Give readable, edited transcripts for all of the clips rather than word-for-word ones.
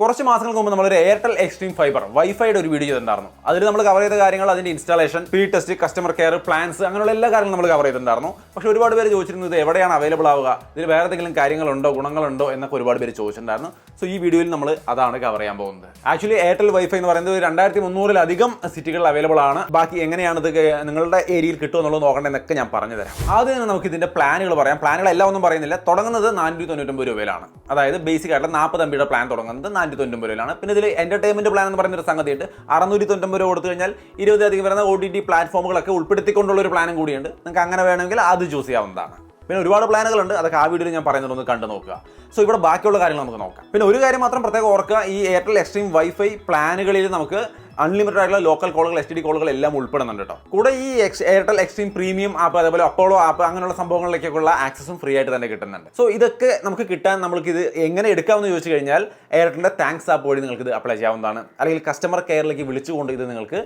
കുറച്ച് മാസങ്ങൾക്ക് മുമ്പ് നമ്മളൊരു എയർടെൽ എക്സ്ട്രീം ഫൈബർ വൈഫൈയുടെ ഒരു വീഡിയോ ചെയ്തിട്ടുണ്ടായിരുന്നു. അതിൽ നമ്മൾ കവർ ചെയ്ത കാര്യങ്ങൾ അതിന്റെ installation, speed test, customer care, plans, അങ്ങനെയുള്ള എല്ലാ കാര്യങ്ങളും നമ്മൾ കവർ ചെയ്തിട്ടുണ്ടായിരുന്നു. പക്ഷേ ഒരുപാട് പേര് ചോദിച്ചിരുന്നത് എവിടെയാണ് അവൈലബിൾ ആവുക, ഇതിൽ വേറെ എന്തെങ്കിലും കാര്യങ്ങളുണ്ടോ, ഗുണങ്ങളുണ്ടോ എന്നൊക്കെ ഒരുപാട് പേര് ചോദിച്ചിട്ടുണ്ടായിരുന്നു. സോ ഈ വീഡിയോയിൽ നമ്മൾ അതാണ് കവർ ചെയ്യാൻ പോകുന്നത്. ആക്ച്വലി എയർടെൽ വൈഫൈ എന്ന് പറയുന്നത് 2300-ലധികം സിറ്റികളിൽ അവൈലബിൾ ആണ്. ബാക്കി എങ്ങനെയാണ് ഇത് നിങ്ങളുടെ ഏരിയയിൽ കിട്ടുമോ എന്നുള്ളത് നോക്കേണ്ടതെന്നൊക്കെ ഞാൻ പറഞ്ഞു തരാം. ആദ്യം തന്നെ നമുക്ക് ഇതിന്റെ പ്ലാനുകൾ പറയാം. പ്ലാനുകൾ എല്ലാം ഒന്നും പറയുന്നില്ല. തുടങ്ങുന്നത് 499 രൂപയിലാണ്. അതായത് ബേസിക് ആയിട്ടുള്ള 40 MB പ്ലാൻ തുടങ്ങുന്നത് 499 രൂപയിലാണ്. പിന്നെ ഇതിൽ എന്റർടൈൻമെന്റ് പ്ലാൻ എന്ന് പറയുന്ന ഒരു സംഗതിയുണ്ട്. 699 രൂപ കൊടുത്തു കഴിഞ്ഞാൽ 20 അധികം വരുന്ന OTT പ്ലാറ്റ്ഫോമുകളൊക്കെ ഉൾപ്പെടുത്തിക്കൊണ്ടുള്ള ഒരു പ്ലാനും കൂടിയുണ്ട്. നിങ്ങൾക്ക് അങ്ങനെ വേണമെങ്കിൽ അത് ചൂസ് ചെയ്യാവുന്നതാണ്. പിന്നെ ഒരുപാട് പ്ലാനുകളുണ്ട്. അതൊക്കെ ആ വീഡിയോയിൽ ഞാൻ പറയുന്നതൊന്ന് കണ്ടു നോക്കുക. സോ ഇവിടെ ബാക്കിയുള്ള കാര്യങ്ങൾ നമുക്ക് നോക്കാം. പിന്നെ ഒരു കാര്യം മാത്രം പ്രത്യേകം ഓർക്കുക, ഈ എയർടെൽ എക്സ്ട്രീം വൈഫൈ പ്ലാനുകളിൽ നമുക്ക് അൺലിമിറ്റഡ് ആയിട്ടുള്ള ലോക്കൽ കോളുകൾ, STD കോളുകൾ എല്ലാം ഉൾപ്പെടുന്നുണ്ട് കേട്ടോ. കൂടെ ഈ എയർടെൽ എക്സ്ട്രീം പ്രീമിയം ആപ്പ്, അതേപോലെ അപ്പോളോ ആപ്പ്, അങ്ങനെയുള്ള സംഭവങ്ങളിലേക്കുള്ള ആക്സസും ഫ്രീ ആയിട്ട് തന്നെ കിട്ടുന്നുണ്ട്. സോ ഇതൊക്കെ നമുക്ക് കിട്ടാൻ നമുക്ക് ഇത് എങ്ങനെ എടുക്കാമെന്ന് ചോദിച്ചു കഴിഞ്ഞാൽ എയർടെലിന്റെ താങ്ക്സ് ആപ്പ് വഴി നിങ്ങൾക്ക് ഇത് അപ്ലൈ ചെയ്യാവുന്നതാണ്. അല്ലെങ്കിൽ കസ്റ്റമർ കെയറിലേക്ക് വിളിച്ചുകൊണ്ട് ഇത് നിങ്ങൾക്ക്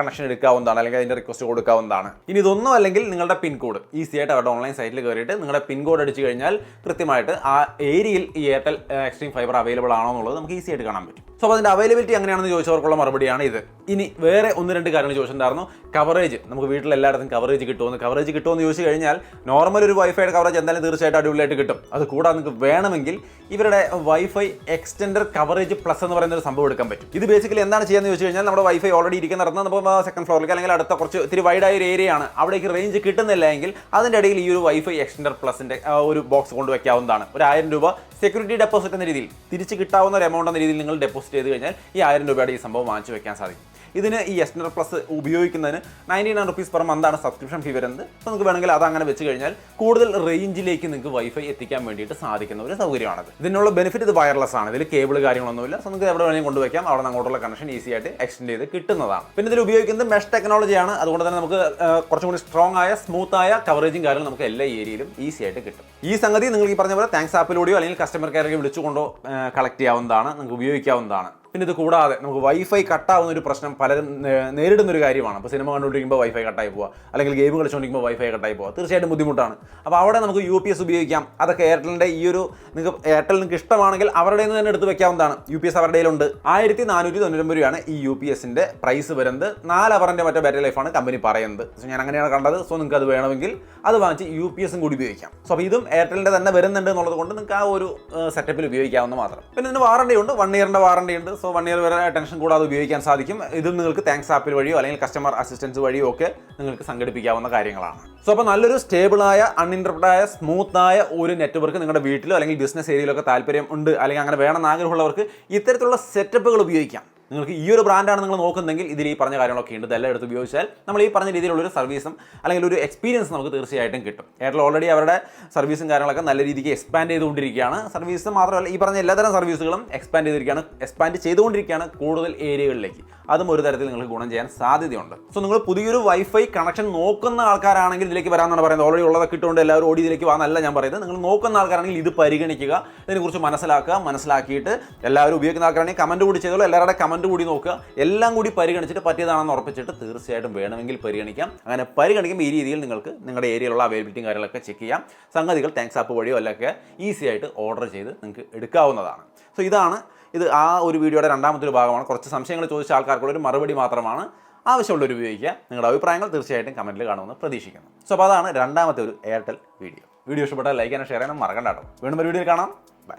കണക്ഷൻ എടുക്കാവുന്നതാണ്, അല്ലെങ്കിൽ അതിന്റെ റിക്വസ്റ്റ് കൊടുക്കാവുന്നതാണ്. ഇനി ഇതൊന്നും അല്ലെങ്കിൽ നിങ്ങളുടെ പിൻകോഡ് ഈസി ആയിട്ട് അവരുടെ ഓൺലൈൻ സൈറ്റിൽ കയറിയിട്ട് നിങ്ങളുടെ പിൻകോഡ് അടിച്ചു കഴിഞ്ഞാൽ കൃത്യമായിട്ട് ആ ഏരിയയിൽ ഈ എയർടെൽ എക്സ്ട്രീം ഫൈബർ അവൈലബിൾ ആണോ എന്നുള്ളത് നമുക്ക് ഈസി ആയിട്ട് കാണാൻ പറ്റും. സോ അതിന്റെ അവൈലബിലിറ്റി എങ്ങനെയാണെന്ന് ചോദിച്ചവർക്കുള്ള മറുപടിയാണ് ഇത്. ഇനി വേറെ 1-2 കാര്യങ്ങൾ ചോദിച്ചിട്ടുണ്ടായിരുന്നു. കവറേജ്, നമുക്ക് വീട്ടിൽ എല്ലായിടത്തും കവറേജ് കിട്ടുമെന്ന് ചോദിച്ചു കഴിഞ്ഞാൽ നോർമൽ ഒരു വൈഫൈയുടെ കവറേജ് എന്തായാലും തീർച്ചയായിട്ടും അടിപൊളിയായിട്ട് കിട്ടും. അത് കൂടാതെ നിങ്ങൾക്ക് വേണമെങ്കിൽ ഇവരുടെ വൈഫൈ എക്സ്റ്റൻഡർ കവറേജ് പ്ലസ് എന്ന് പറയുന്ന ഒരു സംഭവം എടുക്കാൻ പറ്റും. ഇത് ബേസിക്കലി എന്താണ് ചെയ്യുന്നത് ചോദിച്ചു കഴിഞ്ഞാൽ, നമ്മുടെ വൈഫൈ ഓൾറെഡി ഇരിക്കുന്നിടത്ത് നമുക്ക് സെക്കൻഡ് ഫ്ലോറിലേക്ക് അല്ലെങ്കിൽ അടുത്ത കുറച്ച് ഇത്തിരി വൈഡായ ഒരു ഏരിയ ആണ്, അവിടേക്ക് റേഞ്ച് കിട്ടുന്നില്ല എങ്കിൽ അതിൻ്റെ ഇടയിൽ ഈ ഒരു വൈഫൈ എക്സ്റ്റൻഡർ പ്ലസിന്റെ ഒരു ബോക്സ് കൊണ്ടുവയ്ക്കാവുന്നതാണ്. ഒരു 1000 രൂപ സെക്യൂരിറ്റി ഡെപ്പോസിറ്റ് എന്ന രീതിയിൽ തിരിച്ച് കിട്ടാവുന്ന ഒരു എമൗണ്ട് എന്ന രീതിയിൽ നിങ്ങൾ ഡെപ്പോസിറ്റ് ചെയ്ത് കഴിഞ്ഞാൽ ഈ 1000 രൂപയുടെ ഈ സംഭവം വാങ്ങിച്ചു വെക്കാൻ സാധിക്കും. ഇതിന് ഈ എക്സ്റ്റൻഡർ പ്ലസ് ഉപയോഗിക്കുന്നതിന് 99 റുപ്പീസ് പെർ മന്താണ് സബ്സ്ക്രിപ്ഷൻ ഫീ വരുന്നത്. അപ്പോൾ നിങ്ങൾക്ക് വേണമെങ്കിൽ അത് അങ്ങനെ വെച്ച് കഴിഞ്ഞാൽ കൂടുതൽ റേഞ്ചിലേക്ക് നിങ്ങൾക്ക് വൈഫൈ എത്തിക്കാൻ വേണ്ടിയിട്ട് സാധിക്കുന്ന ഒരു സൗകര്യമാണത്. ഇതിനുള്ള ബെനിഫിറ്റ് ഇത് വയർലെസ് ആണ്. ഇതിൽ കേബിൾ കാര്യങ്ങളൊന്നുമില്ല. സോ നിങ്ങൾക്ക് എവിടെ വേണമെങ്കിൽ കൊണ്ടുവയ്ക്കാം. അവിടെ നിന്ന് അങ്ങോട്ടുള്ള കണക്ഷൻ ഈസി ആയിട്ട് എക്സ്റ്റെൻഡ് ചെയ്ത് കിട്ടുന്നതാണ്. പിന്നെ ഇതിൽ ഉപയോഗിക്കുന്നത് മെഷ് ടെക്നോളജിയാണ്. അതുകൊണ്ട് തന്നെ നമുക്ക് കുറച്ചും കൂടി സ്ട്രോങ് ആയ സ്മൂത്ത് ആയ കവറേജും കാര്യങ്ങളും നമുക്ക് എല്ലാ ഏരിയയിലും ഈസി ആയിട്ട് കിട്ടും. ഈ സംഗതി നിങ്ങൾ ഈ പറഞ്ഞ പോലെ താങ്ക്സ് ആപ്പിലൂടെയോ അല്ലെങ്കിൽ കസ്റ്റമർ കെയറിലേക്ക് വിളിച്ചുകൊണ്ടോ കളക്ട് ചെയ്യാവുന്നതാണ്, നിങ്ങൾക്ക് ഉപയോഗിക്കാവുന്നതാണ്. പിന്നെ ഇത് കൂടാതെ നമുക്ക് വൈഫൈ കട്ടാവുന്ന ഒരു പ്രശ്നം പലരും നേരിടുന്ന ഒരു കാര്യമാണ്. അപ്പോൾ സിനിമ കണ്ടുകൊണ്ടിരിക്കുമ്പോൾ വൈഫൈ കട്ടായി പോവുക, അല്ലെങ്കിൽ ഗെയിം കളിച്ചുകൊണ്ടിരിക്കുമ്പോൾ വൈഫൈ കട്ടായി പോവുക, തീർച്ചയായിട്ടും ബുദ്ധിമുട്ടാണ്. അപ്പോൾ അവിടെ നമുക്ക് UPS ഉപയോഗിക്കാം. അതൊക്കെ എയർടെലിൻ്റെ ഈ ഒരു നിങ്ങൾക്ക് ഇഷ്ടമാണെങ്കിൽ അവരുടെ നിന്ന് തന്നെ എടുത്ത് വെക്കാവുന്നതാണ്. UPS അവരുടെ കയ്യിലുണ്ട്. 1499 രൂപയാണ് ഈ UPSന്റെ പ്രൈസ് വരുന്നത്. 4 അവറിൻ്റെ മറ്റേ ബാറ്ററി ലൈഫാണ് കമ്പനി പറയുന്നത്. സോ ഞാൻ അങ്ങനെയാണ് കണ്ടത്. സോ നിങ്ങൾക്ക് അത് വേണമെങ്കിൽ അത് വാങ്ങിച്ച് UPS കൂടി ഉപയോഗിക്കാം. സോ അപ്പോൾ ഇതും എയർടെലിൻ്റെ തന്നെ വരുന്നുണ്ട് എന്നുള്ളത് കൊണ്ട് നിങ്ങൾക്ക് ആ ഒരു സെറ്റപ്പിൽ ഉപയോഗിക്കാവുന്ന മാത്രം. പിന്നെ ഇതിന് വാറണ്ടി ഉണ്ട്, 1 ഇയറിൻ്റെ വാറണ്ടി ഉണ്ട്. സോ 1 ഇയർ വരെ ടെൻഷൻ കൂടാതെ ഉപയോഗിക്കാൻ സാധിക്കും. ഇതും നിങ്ങൾക്ക് താങ്ക്സ് ആപ്പിൽ വഴിയോ അല്ലെങ്കിൽ കസ്റ്റമർ അസിസ്റ്റൻസ് വഴിയോ ഒക്കെ നിങ്ങൾക്ക് സംഘടിപ്പിക്കാവുന്ന കാര്യങ്ങളാണ്. സോ അപ്പോൾ നല്ലൊരു സ്റ്റേബിളായ, അൺഇൻറ്ററപ്റ്റഡായ, സ്മൂത്തായ ഒരു നെറ്റ്വർക്ക് നിങ്ങളുടെ വീട്ടിലോ അല്ലെങ്കിൽ ബിസിനസ് ഏരിയയിലൊക്കെ താല്പര്യം ഉണ്ട്, അല്ലെങ്കിൽ അങ്ങനെ വേണമെന്ന് ആഗ്രഹമുള്ളവർക്ക് ഇത്തരത്തിലുള്ള സെറ്റപ്പുകൾ ഉപയോഗിക്കാം. നിങ്ങൾക്ക് ഈ ഒരു ബ്രാൻഡാണ് നിങ്ങൾ നോക്കുന്നതെങ്കിൽ ഇതിൽ ഈ പറഞ്ഞ കാര്യങ്ങളൊക്കെ ഉണ്ട്. ഇതെല്ലാം എടുത്ത് ഉപയോഗിച്ചാൽ നമ്മൾ ഈ പറഞ്ഞ രീതിയിലുള്ളൊരു സർവീസും അല്ലെങ്കിൽ ഒരു എക്സ്പീരിയൻസ് നമുക്ക് തീർച്ചയായിട്ടും കിട്ടും. എയർടെൽ ഓൾറെഡി അവരുടെ സർവീസും കാര്യങ്ങളൊക്കെ നല്ല രീതിക്ക് എക്സ്പാൻഡ് ചെയ്തുകൊണ്ടിരിക്കുകയാണ്. സർവീസ് മാത്രമല്ല, ഈ പറഞ്ഞ എല്ലാത്തരം സർവീസുകളും എക്സ്പാൻഡ് ചെയ്തുകൊണ്ടിരിക്കുകയാണ് കൂടുതൽ ഏരിയകളിലേക്ക്. അതും ഒരു തരത്തിൽ നിങ്ങൾക്ക് ഗുണം ചെയ്യാൻ സാധ്യതയുണ്ട്. സോ നിങ്ങൾ പുതിയൊരു വൈഫൈ കണക്ഷൻ നോക്കുന്ന ആൾക്കാരാണെങ്കിൽ ഇതിലേക്ക് വരാമെന്നാണ് പറയുന്നത്. ഓൾറെഡി ഉള്ളതൊക്കെ ഇട്ടുകൊണ്ട് എല്ലാവരും ഓടി ഇതിലേക്ക് വാന്നല്ല ഞാൻ പറയുന്നത്. നിങ്ങൾ നോക്കുന്ന ആൾക്കാരാണെങ്കിൽ ഇത് പരിഗണിക്കുക, ഇതിനെക്കുറിച്ച് മനസ്സിലാക്കിയിട്ട് എല്ലാവരും ഉപയോഗിക്കുന്ന ആൾക്കാരാണെങ്കിൽ കമൻറ്റ് കൂടി ചെയ്തോളൂ. എല്ലാവരുടെ കമൻറ്റ് കൂടി നോക്കുക. എല്ലാം കൂടി പരിഗണിച്ചിട്ട് പറ്റിയതാണെന്ന് ഉറപ്പിച്ചിട്ട് തീർച്ചയായിട്ടും വേണമെങ്കിൽ പരിഗണിക്കാം. അങ്ങനെ പരിഗണിക്കുമ്പോൾ ഈ രീതിയിൽ നിങ്ങൾക്ക് നിങ്ങളുടെ ഏരിയയിലുള്ള അവൈലബിലിറ്റിയും കാര്യങ്ങളൊക്കെ ചെക്ക് ചെയ്യാം. സംഗതികൾ താങ്ക്സ് ആപ്പ് വഴിയോ അല്ലൊക്കെ ഈസി ആയിട്ട് ഓർഡർ ചെയ്ത് നിങ്ങൾക്ക് എടുക്കാവുന്നതാണ്. സോ ഇത് ആ ഒരു വീഡിയോയുടെ രണ്ടാമത്തെ ഒരു ഭാഗമാണ്. കുറച്ച് സംശയങ്ങൾ ചോദിച്ച ആൾക്കാർക്കുള്ള ഒരു മറുപടി മാത്രമാണ്. ആവശ്യമുള്ളൊരു ഉപയോഗിക്കുക. നിങ്ങളുടെ അഭിപ്രായങ്ങൾ തീർച്ചയായിട്ടും കമൻറ്റിൽ കാണുമെന്ന് പ്രതീക്ഷിക്കുന്നു. സോ അപ്പോൾ അതാണ് രണ്ടാമത്തെ ഒരു എയർടെൽ വീഡിയോ. ഇഷ്ടപ്പെട്ടാൽ ലൈക്ക് ചെയ്യാനും ഷെയർ ചെയ്യാനും മറക്കണ്ട കേട്ടോ. വീണ്ടും ഒരു വീഡിയോയിൽ കാണാം. ബൈ.